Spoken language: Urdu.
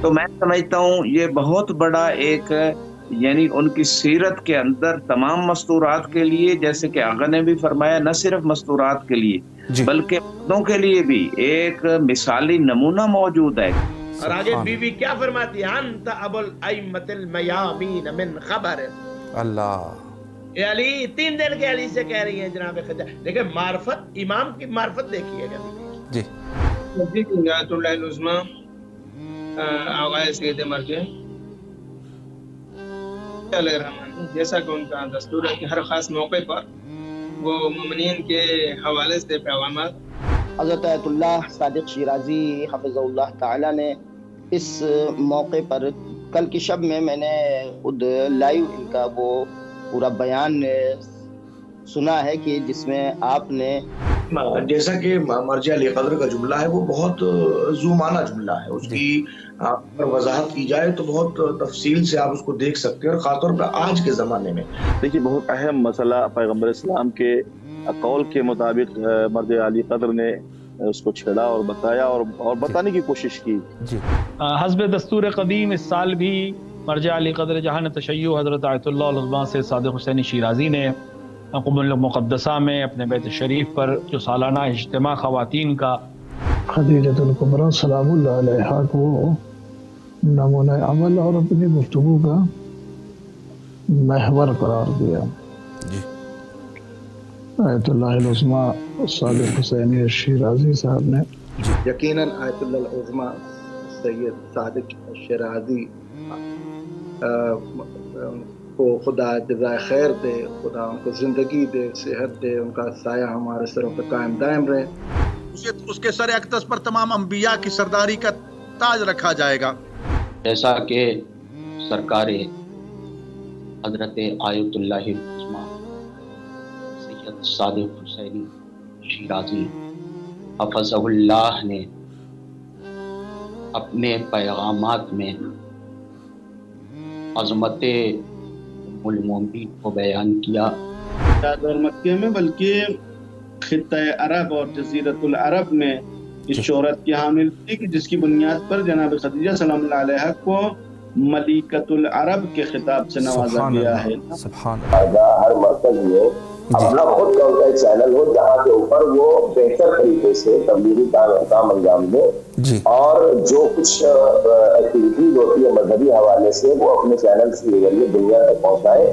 تو میں سمجھتا ہوں یہ بہت بڑا ایک یعنی ان کی سیرت کے اندر تمام مستورات کے لیے، جیسے کہ آقا نے بھی فرمایا، نہ صرف مستورات کے لیے جی بلکہ مردوں کے لیے بھی ایک مثالی نمونہ موجود ہے۔ اور آگے بیوی کیا فرماتی ہے؟ انت ابو الائمۃ المیامین من خبر۔ اللہ اے علی، 3 دن کے علی سے کہہ رہی ہیں جناب خدیجہ۔ دیکھیں معرفت، امام کی معرفت دیکھیے گا جی آیت اللہ العظمی آغاز سید مرجع علیہ الرحمن، جیسا کہ ان کا دستور ہے کہ ہر خاص موقع پر وہ مومنین کے حوالے سے پیغامات۔ حضرت آیت اللہ صادق شیرازی حفظ اللہ تعالی نے اس موقع پر کل کی شب میں نے خود لائیو ان کا وہ پورا بیان سنا ہے کہ جس میں آپ نے جیسا کہ مرجع علی قدر کا جملہ ہے وہ بہت ذو معنی جملہ ہے، اس کی اگر وضاحت کی جائے تو بہت تفصیل سے آپ اس کو دیکھ سکتے ہیں، اور خاص طور پر آج کے زمانے میں دیکھیے بہت اہم مسئلہ پیغمبر اسلام کے قول کے مطابق مرجع علی قدر نے اس کو چھیڑا اور بتایا اور بتانے کی کوشش کی۔ حسب دستور قدیم اس سال بھی مرجع علی قدر جہان تشیع حضرت آیت اللہ العظمیٰ سے صادق حسینی شیرازی نے قم المقدسہ میں اپنے بیت شریف پر جو سالانہ اجتماع خواتین کا خدیجۃ الکبریٰ سلام اللہ علیہا کو نمونہ عمل اور اپنی گفتگو کا محور قرار دیا۔ آیت اللہ العظمیٰ صادق حسینی شیرازی صاحب نے یقیناً آیت اللہ العظمیٰ سید صادق شیرازی کو خدا جزائے خیر دے، خدا ان کو زندگی دے، صحت دے، ان کا سایہ ہمارے سروں پہ قائم دائم رہے۔ اس کے سر اقدس پر تمام انبیاء کی سرداری کا تاج رکھا جائے گا، جیسا کہ سرکار حضرت آیت اللہ العظمیٰ سید صادق حسینی شیرازی حفظہ اللہ نے اپنے پیغامات میں عظمت المومنین کو بیان کیا۔ اور مکہ میں بلکہ خطہ عرب اور جزیرت العرب میں اس شہرت کی حامل تھی کہ جس کی بنیاد پر جناب خدیجہ سلام اللہ علیہ کو ملکۃ العرب کے خطاب سے نوازا گیا ہے۔ ہر مرکز میں اپنا خود کا ایک چینل ہو جہاں کے اوپر وہ بہتر طریقے سے تبلیغی کام انجام دے، اور جو کچھ ایکٹیویٹیز ہوتی ہے مذہبی حوالے سے وہ اپنے چینل کے ذریعے دنیا تک پہنچائے۔